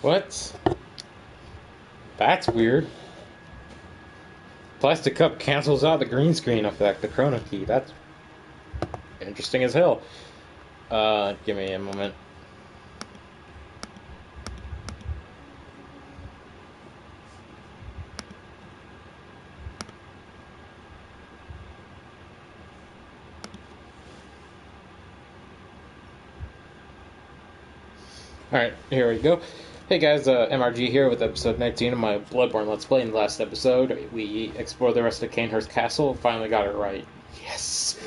What? That's weird. Plastic cup cancels out the green screen effect, the chrono key. That's interesting as hell. Give me a moment. Alright, here we go. Hey guys, MRG here with episode 19 of my Bloodborne Let's Play. In the last episode, we explored the rest of Canehurst Castle, finally got it right. Yes!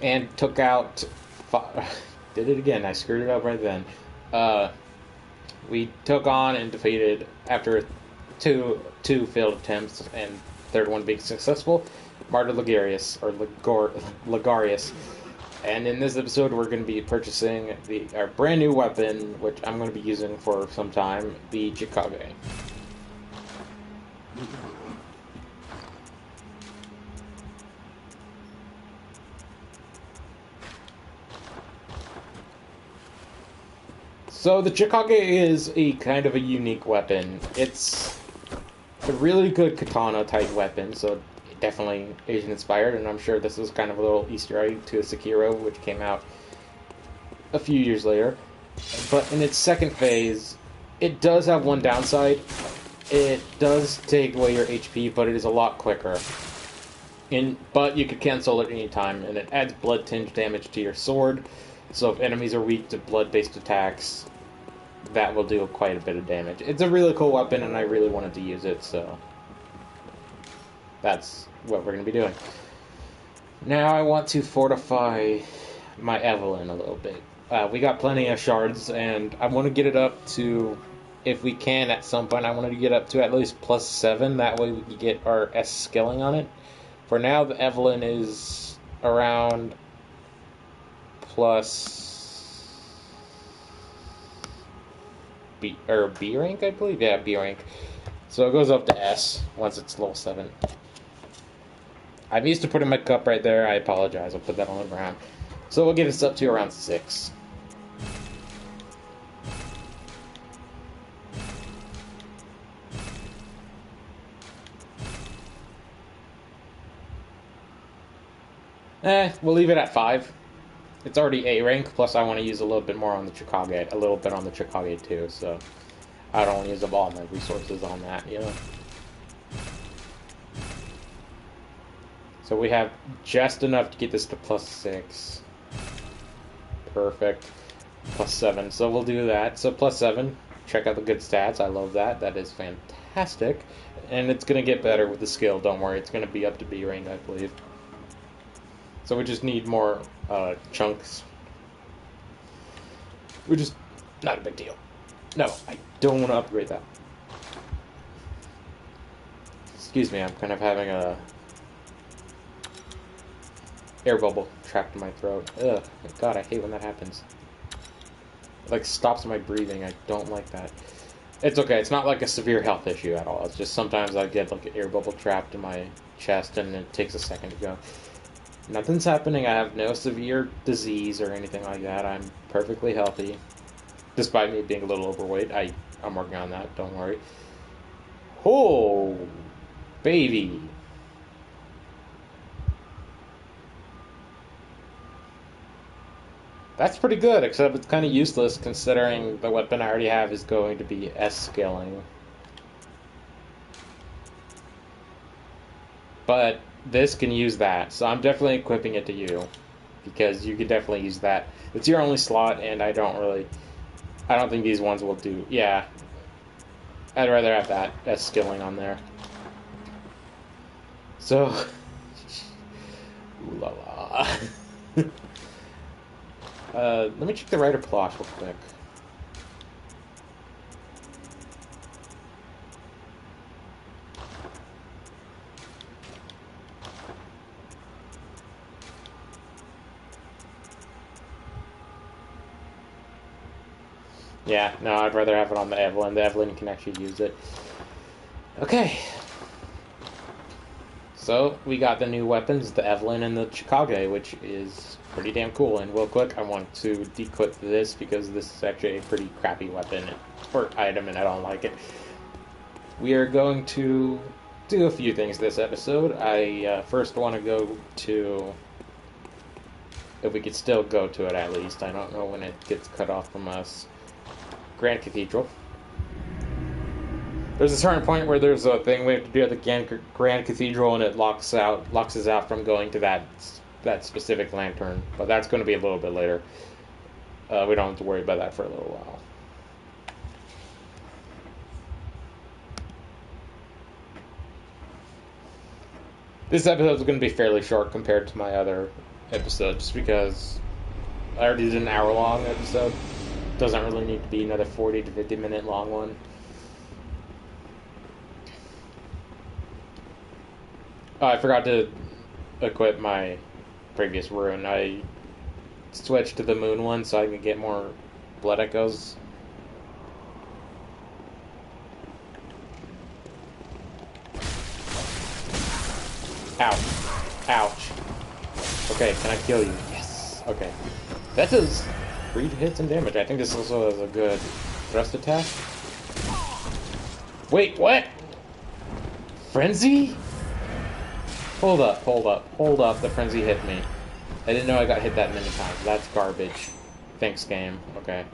And took out... Did it again, I screwed it up right then. We took on and defeated, after two failed attempts, and third one being successful, Martyr Ligarius, or Ligarius. And in this episode, we're going to be purchasing our brand new weapon, which I'm going to be using for some time, the Chikage. So the Chikage is a kind of a unique weapon. It's a really good katana type weapon, so definitely Asian inspired, and I'm sure this is kind of a little Easter egg to Sekiro, which came out a few years later. But in its second phase, it does have one downside. It does take away your HP, but it is a lot quicker. But you could cancel it any time, and it adds blood tinge damage to your sword. So if enemies are weak to blood-based attacks, that will do quite a bit of damage. It's a really cool weapon, and I really wanted to use it, so that's what we're going to be doing. Now I want to fortify my Evelyn a little bit. We got plenty of shards, and I want to get it up to, if we can at some point, I wanted to get up to at least +7. That way we can get our S skilling on it. For now, the Evelyn is around B rank, I believe? Yeah, B rank. So it goes up to S once it's level 7. I'm used to putting my cup right there. I apologize. I'll put that on the ground. So we'll get us up to around 6. We'll leave it at 5. It's already A rank, plus I want to use a little bit more on the Chikage, a little bit on the Chikage too, so I don't want to use up all my resources on that, you know? So we have just enough to get this to +6. Perfect. +7. So we'll do that. So +7. Check out the good stats. I love that. That is fantastic. And it's going to get better with the skill. Don't worry. It's going to be up to B rank, I believe. So we just need more chunks. Which is not a big deal. No, I don't want to upgrade that. Excuse me. I'm kind of having a air bubble trapped in my throat. Ugh, God, I hate when that happens. It, like, stops my breathing. I don't like that. It's okay. It's not like a severe health issue at all. It's just sometimes I get, like, an air bubble trapped in my chest, and it takes a second to go. Nothing's happening. I have no severe disease or anything like that. I'm perfectly healthy. Despite me being a little overweight. I'm working on that. Don't worry. Oh, baby. That's pretty good, except it's kind of useless considering the weapon I already have is going to be S scaling. But this can use that, so I'm definitely equipping it to you, because you can definitely use that. It's your only slot, and I don't think these ones will do. Yeah, I'd rather have that S skilling on there. So, ooh la la. Let me check the writer plot real quick. Yeah, no, I'd rather have it on the Evelyn. The Evelyn can actually use it. Okay. So, we got the new weapons, the Evelyn and the Chikage, which is pretty damn cool. And real quick, I want to declip this because this is actually a pretty crappy weapon or item, and I don't like it. We are going to do a few things this episode. I first want to go to, if we could still go to it at least. I don't know when it gets cut off from us. Grand Cathedral. There's a certain point where there's a thing we have to do at the Grand Cathedral, and it locks us out from going to that specific lantern. But that's going to be a little bit later. We don't have to worry about that for a little while. This episode is going to be fairly short compared to my other episodes because I already did an hour-long episode. Doesn't really need to be another 40 to 50 minute long one. Oh, I forgot to equip my previous rune. I switched to the moon one so I can get more blood echoes. Ouch. Ouch. Okay, can I kill you? Yes. Okay. That does 3 hits and damage. I think this also has a good thrust attack. Wait, what? Frenzy? Hold up. The frenzy hit me. I didn't know I got hit that many times. That's garbage. Thanks, game. Okay.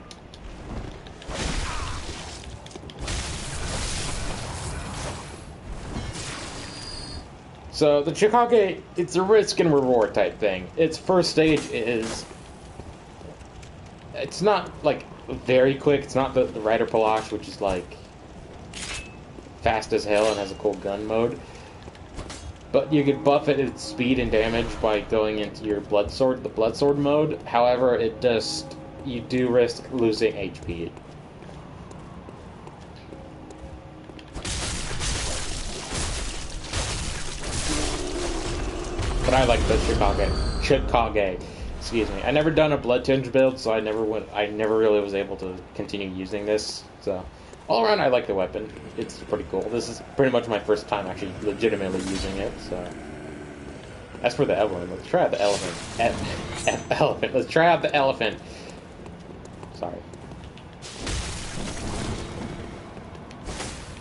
So, the Chikage, it's a risk and reward type thing. Its first stage is... It's not, like, very quick. It's not the Rider Palash, which is, like, fast as hell and has a cool gun mode. But you can buff it its speed and damage by going into your the Bloodsword mode. However, you do risk losing HP. But I like the Chikage. Excuse me. I never done a Blood Tinge build, so I never really was able to continue using this. So all around, I like the weapon. It's pretty cool. This is pretty much my first time actually legitimately using it. So as for the Evelyn, let's try out the elephant. Elephant. Let's try out the elephant. Sorry.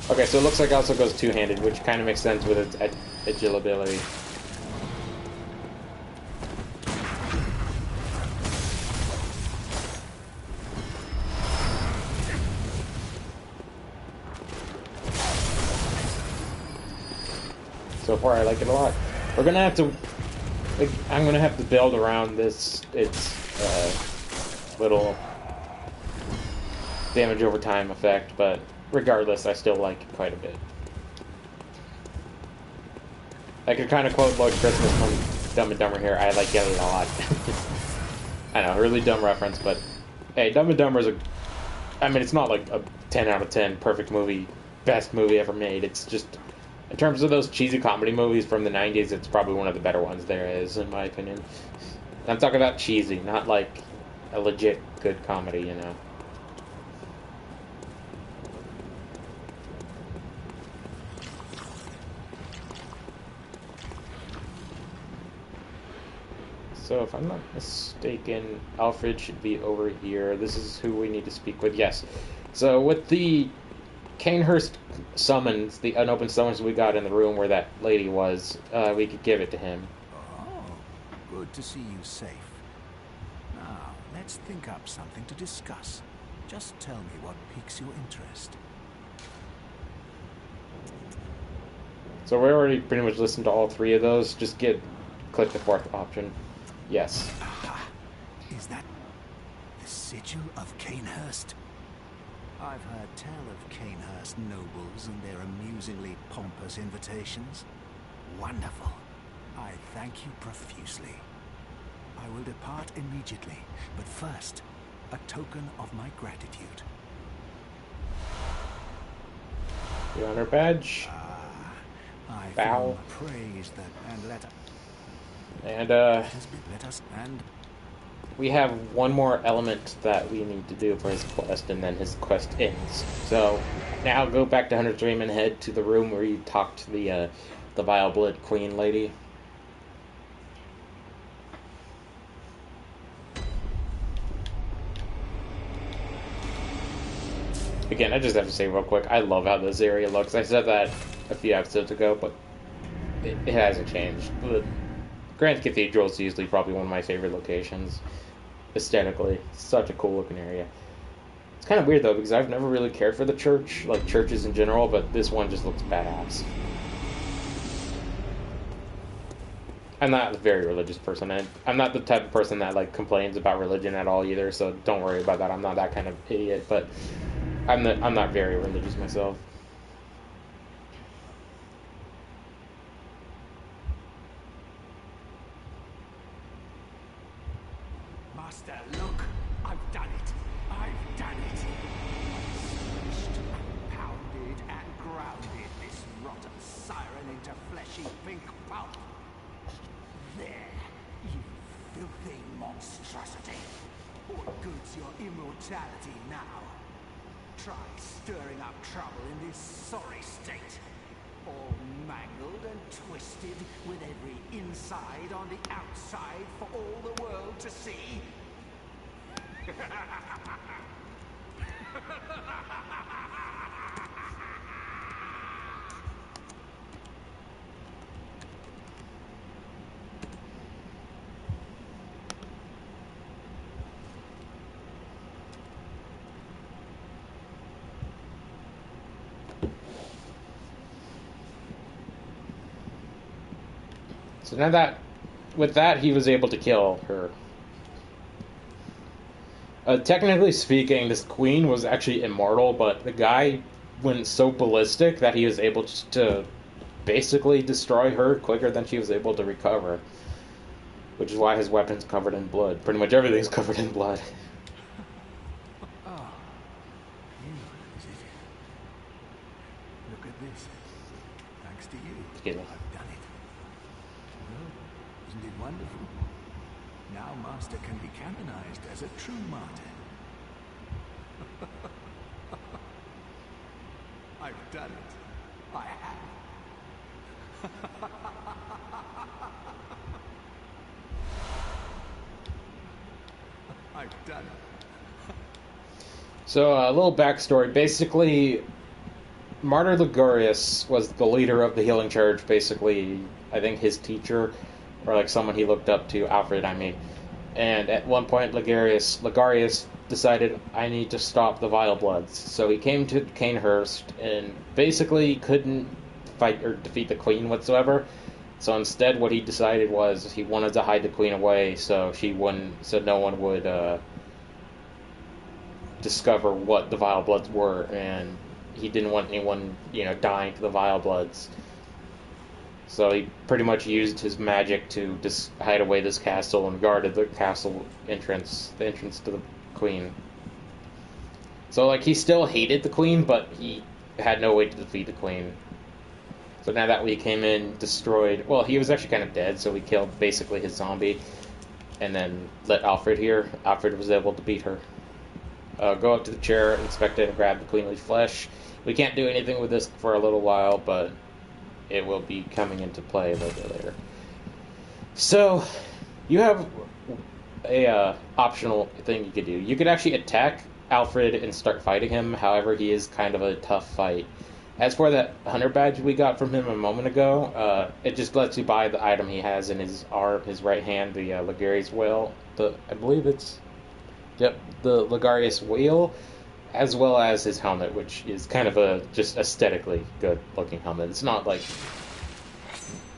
Okay, so it looks like it also goes two-handed, which kind of makes sense with its agility. So far, I like it a lot. We're gonna have to. I'm gonna have to build around its little damage over time effect, but regardless, I still like it quite a bit. I could kind of quote Lloyd Christmas from Dumb and Dumber here. I like it a lot. I know, really dumb reference, but hey, Dumb and Dumber is it's not like a 10 out of 10 perfect movie, best movie ever made. It's just. In terms of those cheesy comedy movies from the 90s, it's probably one of the better ones there is, in my opinion. I'm talking about cheesy, not like a legit good comedy, you know. So, if I'm not mistaken, Alfred should be over here. This is who we need to speak with. Yes. So, with the Canehurst summons, the unopened summons we got in the room where that lady was, we could give it to him. Oh, good to see you safe. Now, let's think up something to discuss. Just tell me what piques your interest. So we already pretty much listened to all three of those. Just click the fourth option. Yes. Aha. Is that the sigil of Canehurst? I've heard tell of Canehurst nobles and their amusingly pompous invitations. Wonderful. I thank you profusely. I will depart immediately, but first, a token of my gratitude. The honor badge. I Bow. praise that, and let us we have one more element that we need to do for his quest, and then his quest ends. So now go back to 100 Dream and head to the room where you talked to the Vile Blood Queen lady. Again, I just have to say real quick, I love how this area looks. I said that a few episodes ago, but it hasn't changed. The Grand Cathedral is usually probably one of my favorite locations. Aesthetically, such a cool looking area. It's kind of weird though, because I've never really cared for the church, like churches in general, but this one just looks badass. I'm not a very religious person, and I'm not the type of person that like complains about religion at all either, so don't worry about that. I'm not that kind of idiot, but I'm not very religious myself. Master, look! I've done it! I've done it! I've smashed and pounded and grounded this rotten siren into fleshy pink pulp. There, you filthy monstrosity! What good's your immortality now? Try stirring up trouble in this sorry state. All mangled and twisted, with every inside on the outside for all the world to see. So now that, with that, he was able to kill her. Technically speaking, this queen was actually immortal, but the guy went so ballistic that he was able to basically destroy her quicker than she was able to recover. Which is why his weapon's covered in blood. Pretty much everything's covered in blood. Oh, you, is it? Look at this. Thanks to you, Excuse me. I've done it. Well, isn't it wonderful? Now Master can be canonized as a true martyr. I've done it. I have. I've done it. So, a little backstory. Basically, Martyr Ligurius was the leader of the Healing Church, basically, I think his teacher, or like someone he looked up to, Alfred, I mean. And at one point, Ligurius decided, I need to stop the Vile Bloods. So he came to Canehurst and basically couldn't fight or defeat the Queen whatsoever. So instead, what he decided was he wanted to hide the Queen away so no one would discover what the Vile Bloods were, and he didn't want anyone, dying to the Vile Bloods. So he pretty much used his magic to just hide away this castle and guarded the castle entrance, the entrance to the Queen. So, he still hated the Queen, but he had no way to defeat the Queen. So now that we came in, destroyed... Well, he was actually kind of dead, so we killed basically his zombie, and then let Alfred here. Alfred was able to beat her. Go up to the chair, inspect it, and grab the queenly flesh. We can't do anything with this for a little while, but it will be coming into play a little bit later. So, you have a optional thing you could do. You could actually attack Alfred and start fighting him. However, he is kind of a tough fight. As for that hunter badge we got from him a moment ago, it just lets you buy the item he has in his arm, his right hand, the Ligurius wheel. I believe it's, the Ligurius wheel, as well as his helmet, which is kind of a just aesthetically good looking helmet. It's not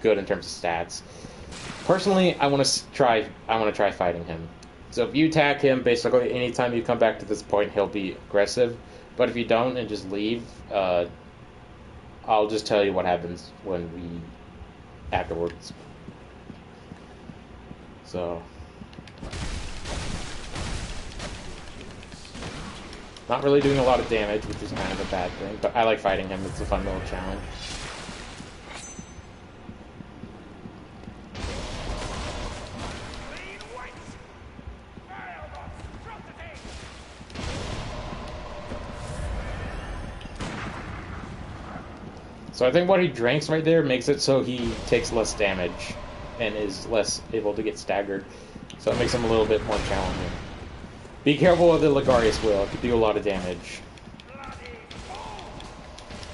good in terms of stats. Personally, I want to try fighting him. So if you attack him, basically anytime you come back to this point, he'll be aggressive. But if you don't and just leave, I'll just tell you what happens afterwards. So, not really doing a lot of damage, which is kind of a bad thing, but I like fighting him. It's a fun little challenge. So I think what he drinks right there makes it so he takes less damage and is less able to get staggered. So it makes him a little bit more challenging. Be careful with the Ligurius wheel. It could do a lot of damage.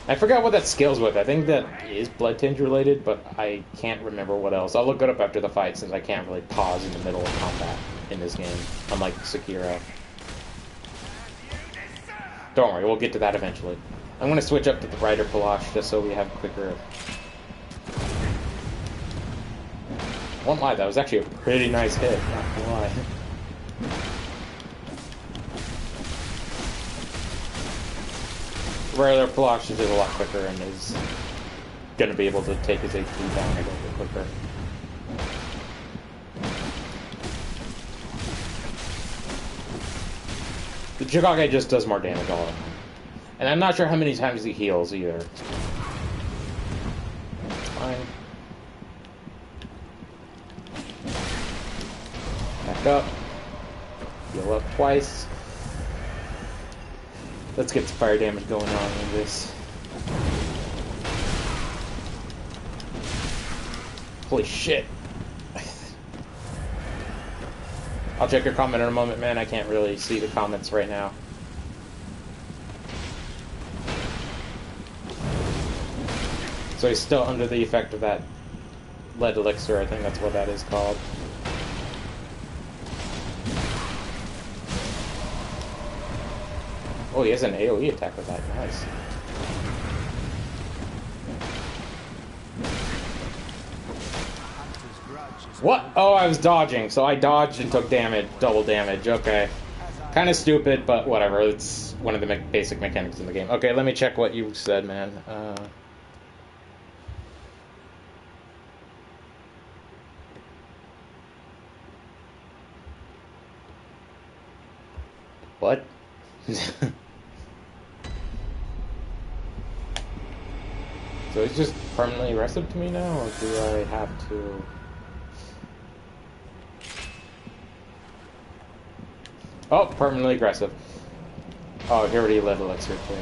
I forgot what that skill's with. I think that is blood tinge related, but I can't remember what else. I'll look it up after the fight since I can't really pause in the middle of combat in this game, unlike Sekiro. Don't worry, we'll get to that eventually. I'm going to switch up to the Rider Palash just so we have quicker... Won't lie, that was actually a pretty nice hit, not gonna lie. Rider Palash is a lot quicker and is going to be able to take his HP down a little bit quicker. The Chikage just does more damage all around. And I'm not sure how many times he heals either. It's fine. Back up. Heal up twice. Let's get some fire damage going on in this. Holy shit. I'll check your comment in a moment, man. I can't really see the comments right now. So he's still under the effect of that lead elixir. I think that's what that is called. Oh, he has an AoE attack with that. Nice. What? Oh, I was dodging, so I dodged and took damage, double damage. Okay. Kind of stupid, but whatever. It's one of the basic mechanics in the game. Okay, let me check what you said, man. What? So it's just permanently aggressive to me now, or do I have to... Oh, permanently aggressive. Oh, he already led elixir too.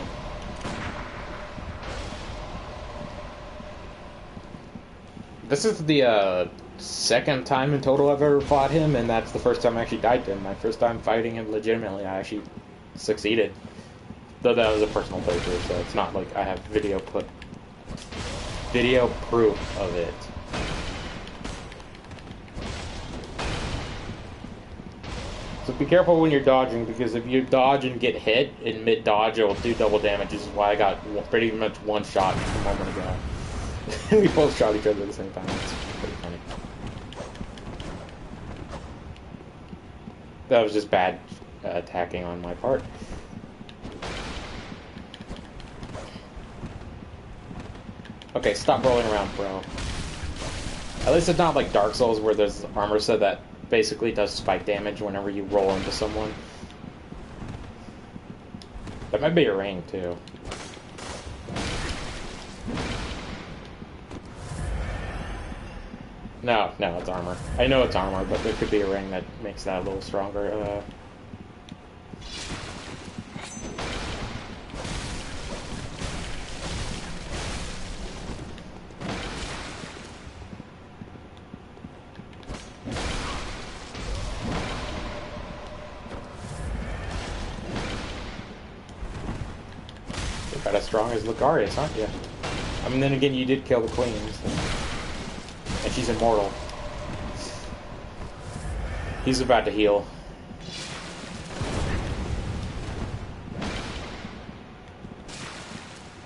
This is the second time in total I've ever fought him, and that's the first time I actually died to him. My first time fighting him legitimately, I actually succeeded. Though that was a personal playthrough, so it's not like I have video proof of it. So be careful when you're dodging, because if you dodge and get hit in mid-dodge, it will do double damage. This is why I got pretty much one shot just a moment ago. We both shot each other at the same time. It's pretty funny. That was just bad attacking on my part. Okay, stop rolling around, bro. At least it's not like Dark Souls where there's armor set that basically does spike damage whenever you roll into someone. That might be a ring, too. No, it's armor. I know it's armor, but there could be a ring that makes that a little stronger. About as strong as Lucarius, aren't you? I mean, then again, you did kill the queen, so. And she's immortal. He's about to heal.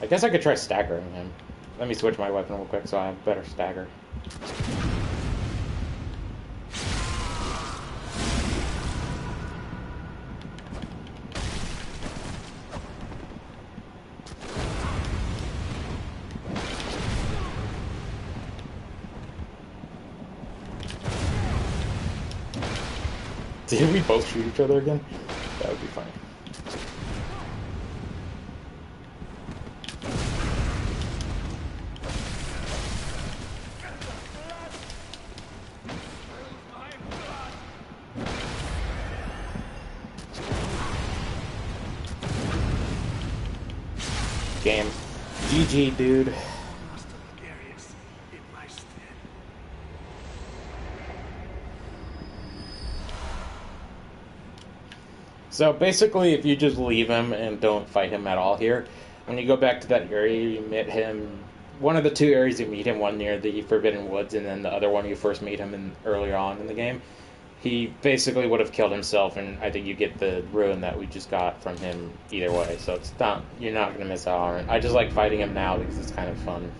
I guess I could try staggering him. Let me switch my weapon real quick so I have better stagger. Did we both shoot each other again? That would be funny. Game. GG, dude. So basically, if you just leave him and don't fight him at all here, When you go back to that area, you meet him. One of the two areas you meet him, one near the Forbidden Woods, and then the other one you first meet him in earlier on in the game. He basically would have killed himself, and I think you get the ruin that we just got from him either way. So it's not, you're not going to miss out on it. I just like fighting him now because it's kind of fun.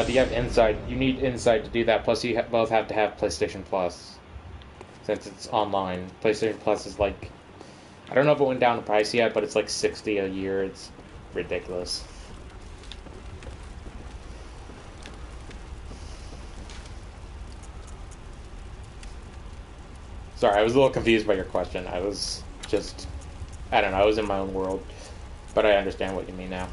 Do you have Inside? You need Inside to do that. Plus, you both have to have PlayStation Plus, since it's online. PlayStation Plus is like, I don't know if it went down in price yet, but it's like $60 a year. It's ridiculous. Sorry, I was a little confused by your question. I was just, I don't know, I was in my own world, but I understand what you mean now.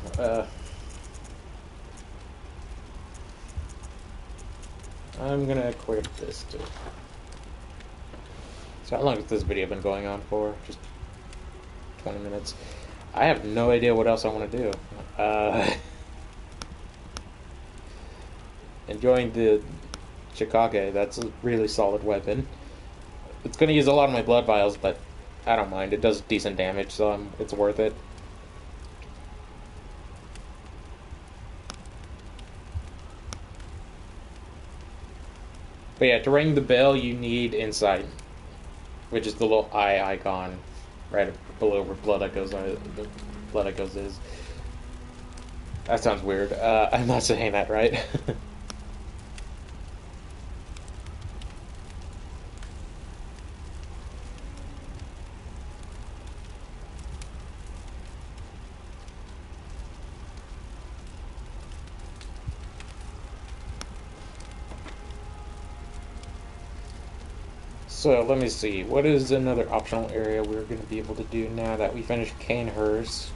I'm gonna quit this too. So how long has this video been going on for? Just 20 minutes. I have no idea what else I want to do. Enjoying the Chikage. That's a really solid weapon. It's gonna use a lot of my blood vials, but I don't mind. It does decent damage, so it's worth it. But yeah, to ring the bell, you need Insight, which is the little eye icon right below where Blood Echoes is. That sounds weird. I'm not saying that right. So, let me see. What is another optional area we're going to be able to do now that we finished Canehurst?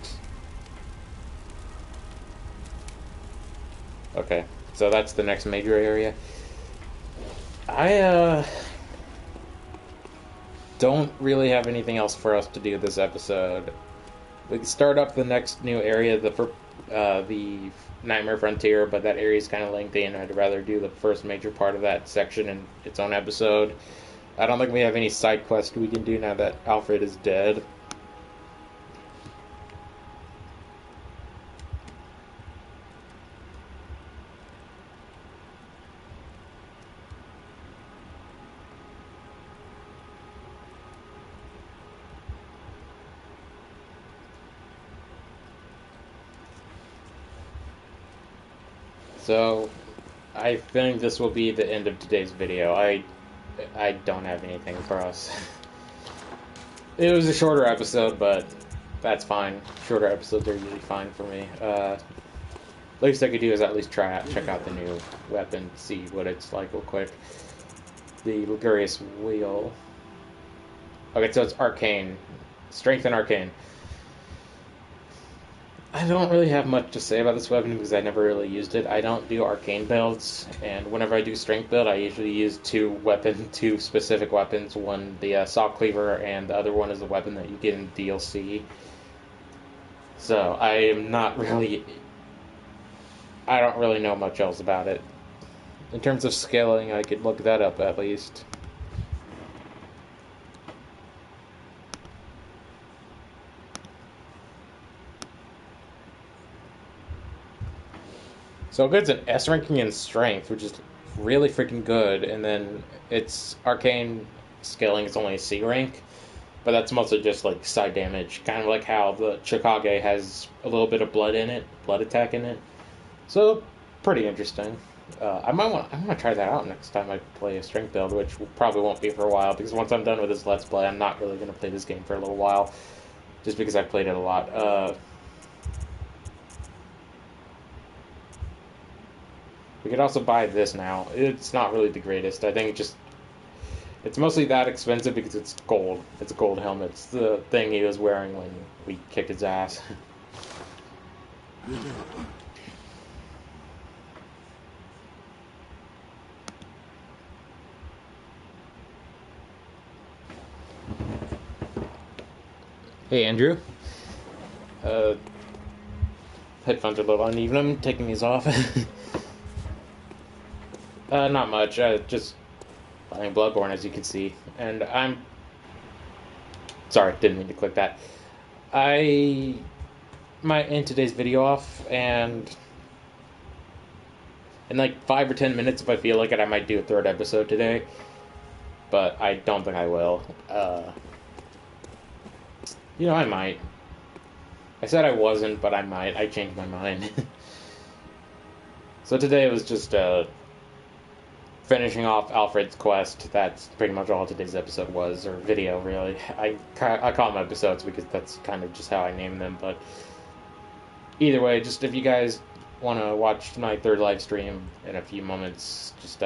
Okay, so that's the next major area. I, don't really have anything else for us to do this episode. We can start up the next new area, the Nightmare Frontier, but that area is kind of lengthy, and I'd rather do the first major part of that section in its own episode. I don't think we have any side quests we can do now that Alfred is dead. So, I think this will be the end of today's video. I don't have anything for us. It was a shorter episode, but that's fine. Shorter episodes are usually fine for me. Least I could do is at least check out the new weapon, see what it's like real quick. The Luxurious Wheel. Okay, so it's Arcane. Strength and Arcane. I don't really have much to say about this weapon because I never really used it. I don't do arcane builds, and whenever I do strength build, I usually use two specific weapons. One, the Saw Cleaver, and the other one is a weapon that you get in DLC. So, I don't really know much else about it. In terms of scaling, I could look that up at least. So it gets an S ranking in strength, which is really freaking good, and then its arcane scaling is only a C rank, but that's mostly just like side damage, kind of like how the Chikage has a little bit of blood attack in it. So pretty interesting. I want to try that out next time I play a strength build, which probably won't be for a while because once I'm done with this Let's Play, I'm not really going to play this game for a little while, just because I've played it a lot. We could also buy this now. It's not really the greatest. I think it's mostly that expensive because it's gold. It's a gold helmet. It's the thing he was wearing when we kicked his ass. Hey, Andrew. Headphones are a little uneven. I'm taking these off. Not much. Just playing Bloodborne, as you can see. And I'm... Sorry, didn't mean to click that. I might end today's video off, and in like 5 or 10 minutes, if I feel like it, I might do a third episode today. But I don't think I will. You know, I might. I said I wasn't, but I might. I changed my mind. So today was just finishing off Alfred's quest. That's pretty much all today's episode was, or video, really. I call them episodes because that's kind of just how I name them, but either way, just if you guys want to watch my third live stream in a few moments, just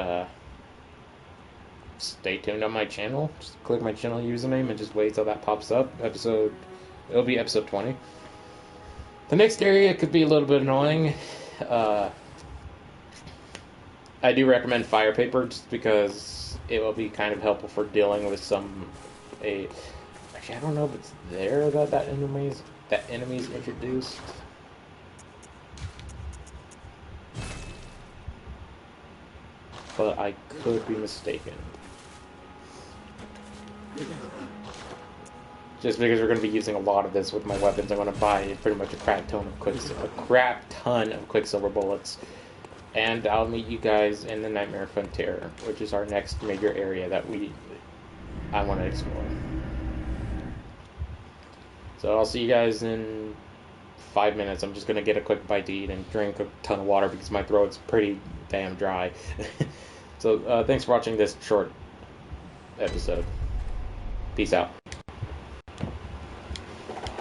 stay tuned on my channel. Just click my channel username and just wait till that pops up. It'll be episode 20. The next area could be a little bit annoying. I do recommend fire paper just because it will be kind of helpful for dealing with actually, I don't know if it's there that enemy's introduced. But I could be mistaken. Just because we're going to be using a lot of this with my weapons, I'm going to buy pretty much a crap ton of Quicksilver bullets. And I'll meet you guys in the Nightmare Frontier, which is our next major area that I want to explore. So I'll see you guys in 5 minutes. I'm just going to get a quick bite to eat and drink a ton of water because my throat's pretty damn dry. So thanks for watching this short episode. Peace out.